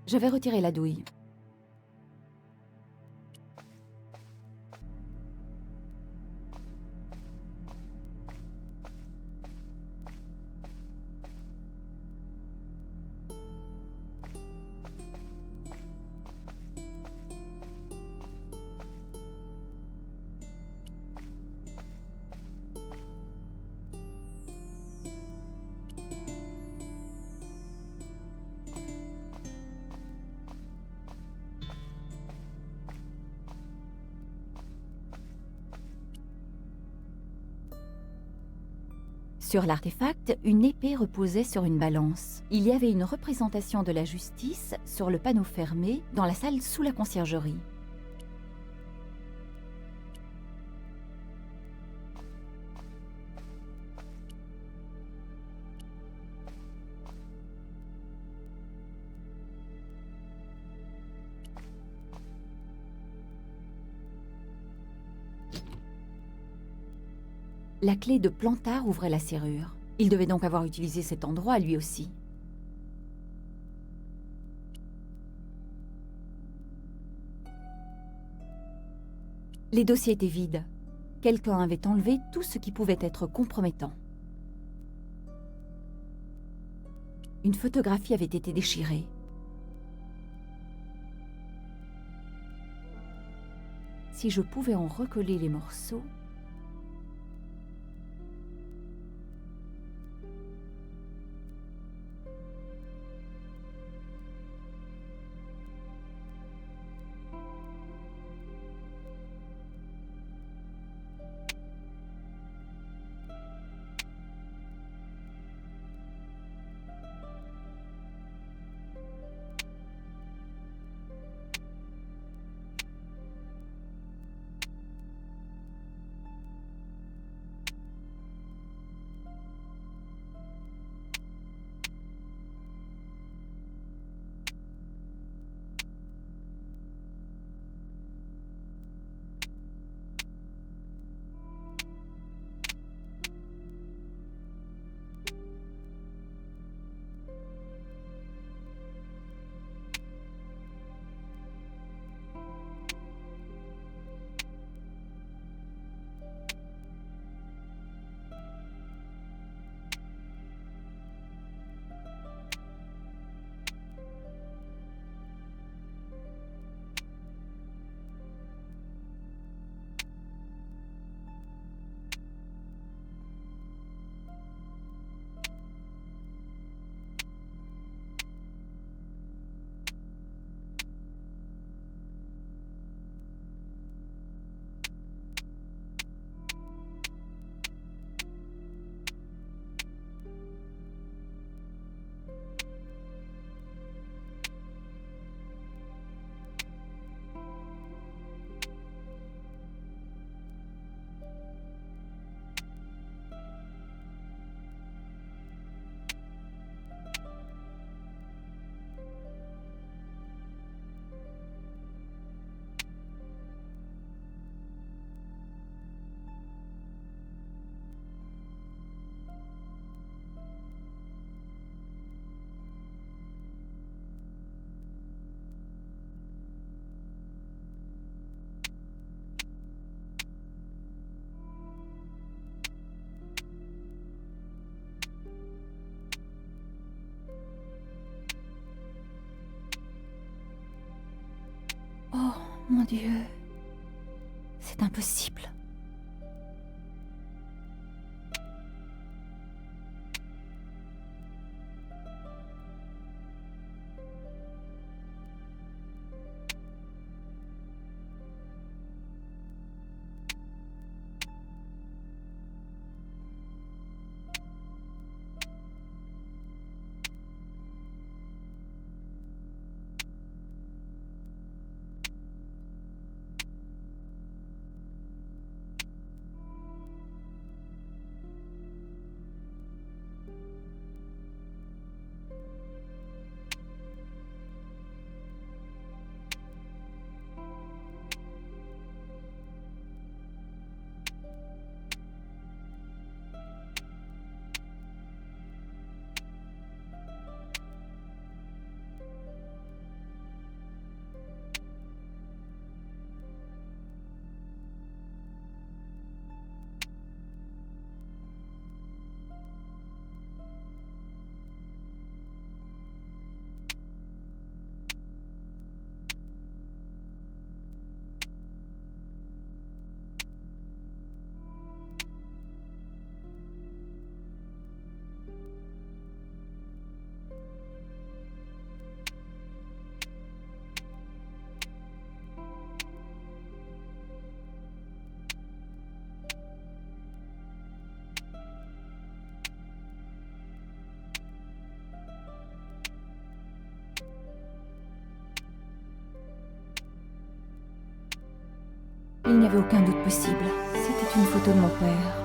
Je vais retirer la douille. Sur l'artefact, une épée reposait sur une balance. Il y avait une représentation de la justice sur le panneau fermé dans la salle sous la conciergerie. La clé de Plantard ouvrait la serrure. Il devait donc avoir utilisé cet endroit lui aussi. Les dossiers étaient vides. Quelqu'un avait enlevé tout ce qui pouvait être compromettant. Une photographie avait été déchirée. Si je pouvais en recoller les morceaux... Oh, mon Dieu, c'est impossible. Il n'y avait aucun doute possible. C'était une photo de mon père.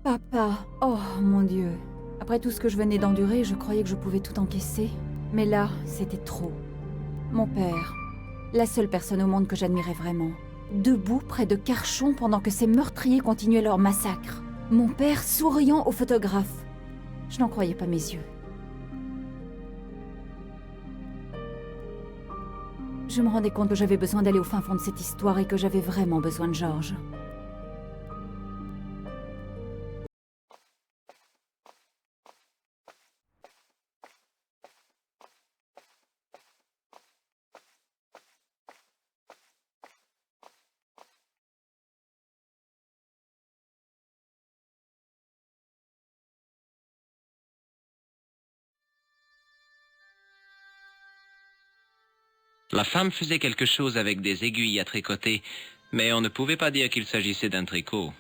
Papa, oh mon Dieu. Après tout ce que je venais d'endurer, je croyais que je pouvais tout encaisser. Mais là, c'était trop. Mon père, la seule personne au monde que j'admirais vraiment. Debout près de Carchon pendant que ces meurtriers continuaient leur massacre. Mon père souriant au photographe. Je n'en croyais pas mes yeux. Je me rendais compte que j'avais besoin d'aller au fin fond de cette histoire et que j'avais vraiment besoin de Georges. La femme faisait quelque chose avec des aiguilles à tricoter, mais on ne pouvait pas dire qu'il s'agissait d'un tricot.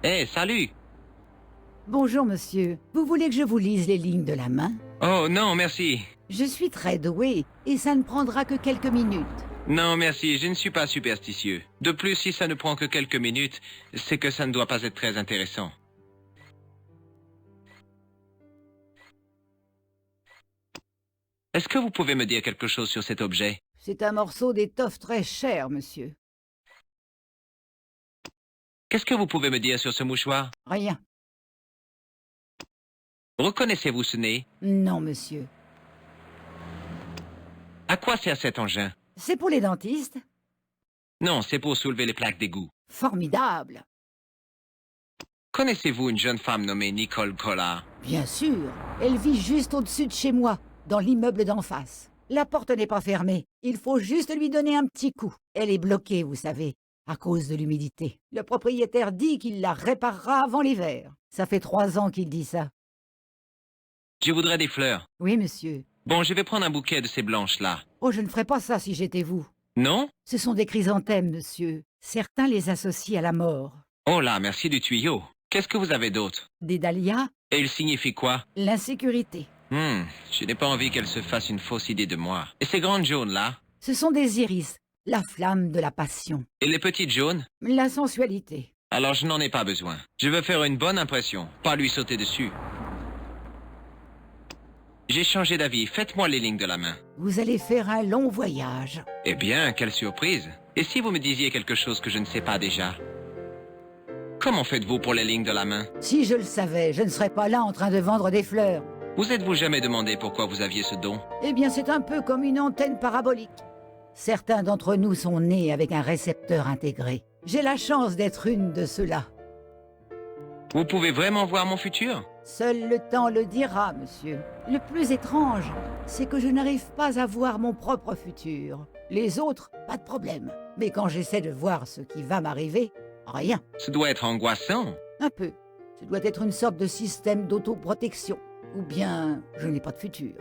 Hé, salut! Bonjour, monsieur. Vous voulez que je vous lise les lignes de la main? Oh, non, merci. Je suis très doué, et ça ne prendra que quelques minutes. Non, merci, je ne suis pas superstitieux. De plus, si ça ne prend que quelques minutes, c'est que ça ne doit pas être très intéressant. Est-ce que vous pouvez me dire quelque chose sur cet objet? C'est un morceau d'étoffe très cher, monsieur. Qu'est-ce que vous pouvez me dire sur ce mouchoir? Rien. Reconnaissez-vous ce nez? Non, monsieur. À quoi sert cet engin? C'est pour les dentistes? Non, c'est pour soulever les plaques d'égout. Formidable. Connaissez-vous une jeune femme nommée Nicole Collard? Bien sûr. Elle vit juste au-dessus de chez moi, dans l'immeuble d'en face. La porte n'est pas fermée. Il faut juste lui donner un petit coup. Elle est bloquée, vous savez, à cause de l'humidité. Le propriétaire dit qu'il la réparera avant l'hiver. Ça fait 3 ans qu'il dit ça. Je voudrais des fleurs. Oui, monsieur. Bon, je vais prendre un bouquet de ces blanches-là. Oh, je ne ferais pas ça si j'étais vous. Non? Ce sont des chrysanthèmes, monsieur. Certains les associent à la mort. Oh là, merci du tuyau. Qu'est-ce que vous avez d'autre? Des dahlias, Et il signifie quoi? l'insécurité. Je n'ai pas envie qu'elle se fasse une fausse idée de moi. Et ces grandes jaunes-là? Ce sont des iris, la flamme de la passion. Et les petites jaunes? La sensualité. Alors je n'en ai pas besoin. Je veux faire une bonne impression, pas lui sauter dessus. J'ai changé d'avis, faites-moi les lignes de la main. Vous allez faire un long voyage. Eh bien, quelle surprise. Et si vous me disiez quelque chose que je ne sais pas déjà? Comment faites-vous pour les lignes de la main? Si je le savais, je ne serais pas là en train de vendre des fleurs. Vous êtes-vous jamais demandé pourquoi vous aviez ce don? Eh bien, c'est un peu comme une antenne parabolique. Certains d'entre nous sont nés avec un récepteur intégré. J'ai la chance d'être une de ceux-là. Vous pouvez vraiment voir mon futur? Seul le temps le dira, monsieur. Le plus étrange, c'est que je n'arrive pas à voir mon propre futur. Les autres, pas de problème. Mais quand j'essaie de voir ce qui va m'arriver, rien. Ce doit être angoissant. Un peu. Ce doit être une sorte de système d'autoprotection. Ou bien, je n'ai pas de futur.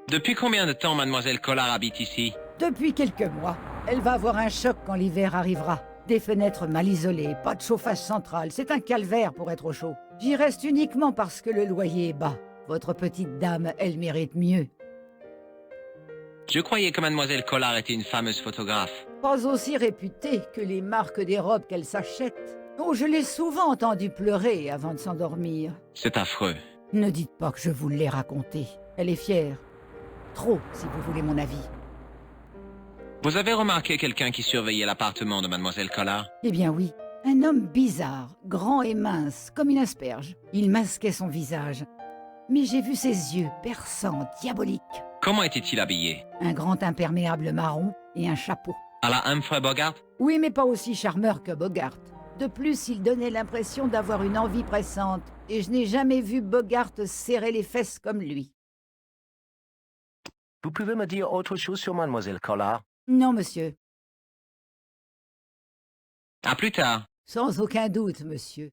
Depuis combien de temps mademoiselle Collard habite ici? Depuis quelques mois, elle va avoir un choc quand l'hiver arrivera. Des fenêtres mal isolées, pas de chauffage central, c'est un calvaire pour être au chaud. J'y reste uniquement parce que le loyer est bas. Votre petite dame, elle mérite mieux. Je croyais que mademoiselle Collard était une fameuse photographe. Pas aussi réputée que les marques des robes qu'elle s'achète. Oh, je l'ai souvent entendue pleurer avant de s'endormir. C'est affreux. Ne dites pas que je vous l'ai raconté. Elle est fière. Trop, si vous voulez mon avis. Vous avez remarqué quelqu'un qui surveillait l'appartement de mademoiselle Collard? Eh bien oui. Un homme bizarre, grand et mince, comme une asperge. Il masquait son visage. Mais j'ai vu ses yeux, perçants, diaboliques. Comment était-il habillé? Un grand imperméable marron et un chapeau. À la Humphrey Bogart? Oui, mais pas aussi charmeur que Bogart. De plus, il donnait l'impression d'avoir une envie pressante. Et je n'ai jamais vu Bogart serrer les fesses comme lui. Vous pouvez me dire autre chose sur mademoiselle Collard? Non, monsieur. À plus tard. Sans aucun doute, monsieur.